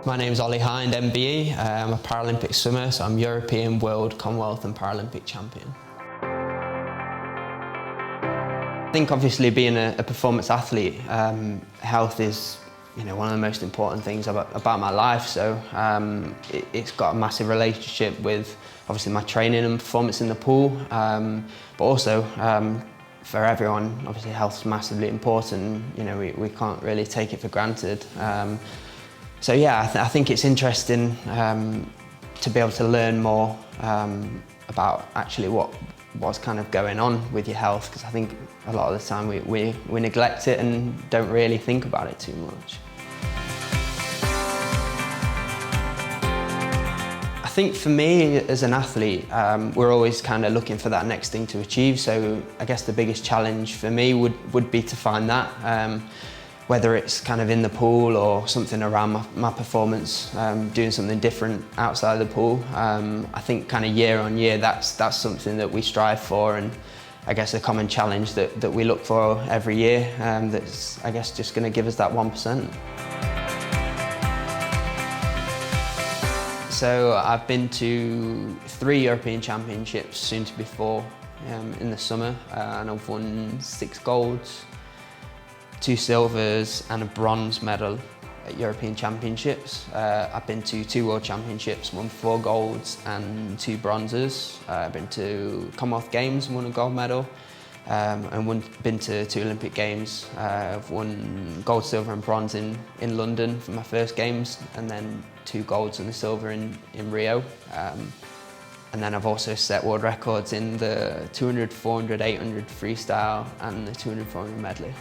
My name is Ollie Hynd, MBE. I'm a Paralympic swimmer, so I'm European, World, Commonwealth and Paralympic champion. I think obviously being a performance athlete, health is one of the most important things about my life, so it's got a massive relationship with obviously my training and performance in the pool, but also for everyone, obviously health is massively important. We can't really take it for granted. So yeah, I think it's interesting to be able to learn more about actually what's kind of going on with your health, because I think a lot of the time we neglect it and don't really think about it too much. I think for me as an athlete, we're always kind of looking for that next thing to achieve, so I guess the biggest challenge for me would be to find that. Whether it's kind of in the pool or something around my performance, doing something different outside of the pool. I think kind of year on year, that's something that we strive for, and I guess a common challenge that we look for every year, that's I guess just going to give us that 1%. So I've been to 3 European Championships, soon to be 4, in the summer, and I've won 6 golds, 2 silvers and a bronze medal at European Championships. I've been to 2 World Championships, won 4 golds and 2 bronzes. I've been to Commonwealth Games, won a gold medal, and been to 2 Olympic Games. I've won gold, silver and bronze in London for my first games, and then 2 golds and a silver in Rio. And then I've also set world records in the 200, 400, 800 freestyle and the 200, 400 medley.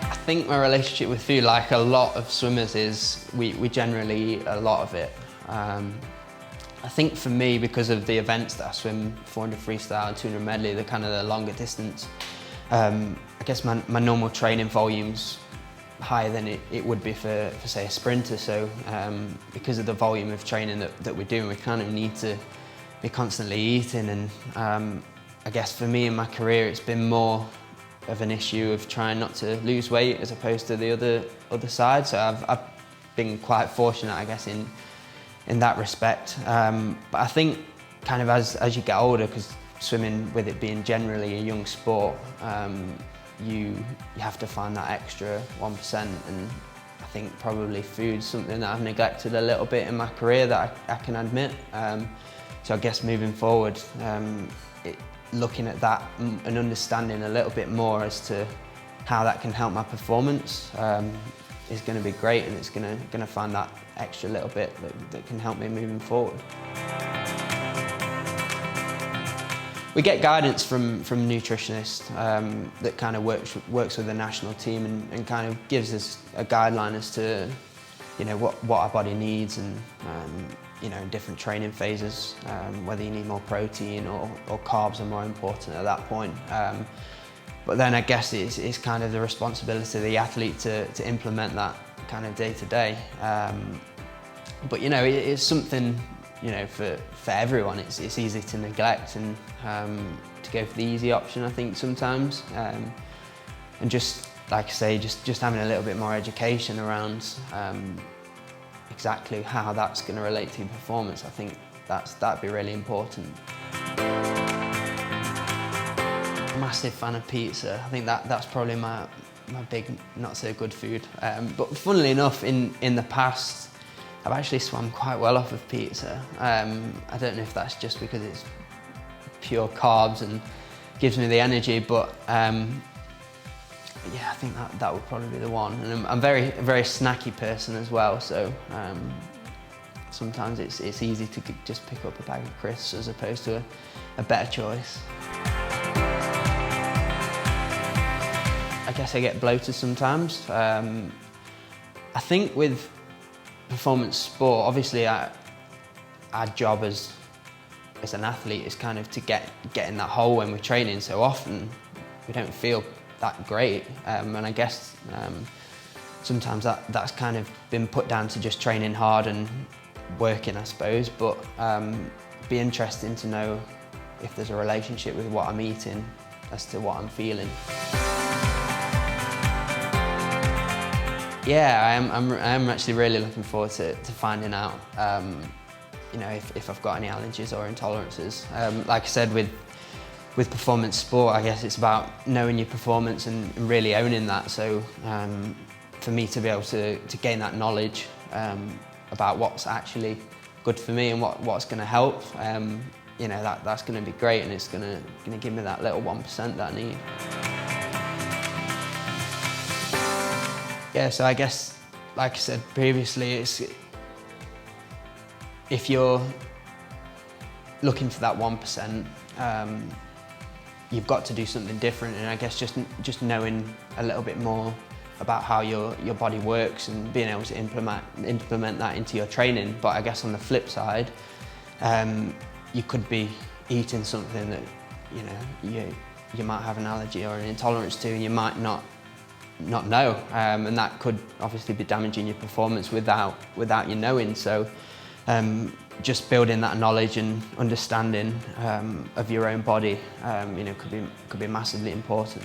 I think my relationship with food, like a lot of swimmers, is we generally eat a lot of it. I think for me, because of the events that I swim, 400 freestyle and 200 medley, they're kind of the longer distance, I guess my normal training volume's higher than it would be for say a sprinter, so because of the volume of training that we're doing, we kind of need to be constantly eating, and I guess for me in my career it's been more of an issue of trying not to lose weight as opposed to the other side. So I've been quite fortunate, I guess, in that respect. But I think kind of as you get older, because swimming, with it being generally a young sport, you have to find that extra 1%, and I think probably food's something that I've neglected a little bit in my career, that I can admit. So I guess moving forward, looking at that and understanding a little bit more as to how that can help my performance is going to be great, and it's going to find that extra little bit that can help me moving forward. We get guidance from nutritionists that kind of works with the national team and kind of gives us a guideline as to what our body needs, and different training phases, whether you need more protein or carbs are more important at that point. But then I guess it's kind of the responsibility of the athlete to implement that kind of day to day. But it's something for everyone. It's easy to neglect and to go for the easy option, I think, sometimes. And just like I say, just having a little bit more education around exactly how that's going to relate to your performance, I think that'd be really important. Massive fan of pizza. I think that's probably my big not so good food. But funnily enough, in the past, I've actually swam quite well off of pizza. I don't know if that's just because it's pure carbs and gives me the energy, but yeah, I think that would probably be the one. And I'm a very snacky person as well, so sometimes it's easy to just pick up a bag of crisps as opposed to a better choice. I guess I get bloated sometimes. I think with performance sport, obviously our job as an athlete is kind of to get in that hole when we're training. So often we don't feel that great, and I guess sometimes that's kind of been put down to just training hard and working, I suppose. But it'd be interesting to know if there's a relationship with what I'm eating as to what I'm feeling. Yeah, I am actually really looking forward to finding out, you know, if I've got any allergies or intolerances. Like I said, with performance sport, I guess it's about knowing your performance and really owning that. So for me to be able to gain that knowledge about what's actually good for me and what's going to help, you know, that's going to be great, and it's going to give me that little 1% that I need. Yeah, so I guess, like I said previously, if you're looking for that 1%, you've got to do something different, and I guess just knowing a little bit more about how your body works and being able to implement that into your training. But I guess on the flip side, you could be eating something that, you know, you might have an allergy or an intolerance to, and you might not know, and that could obviously be damaging your performance without you knowing. So just building that knowledge and understanding of your own body, you know, could be massively important.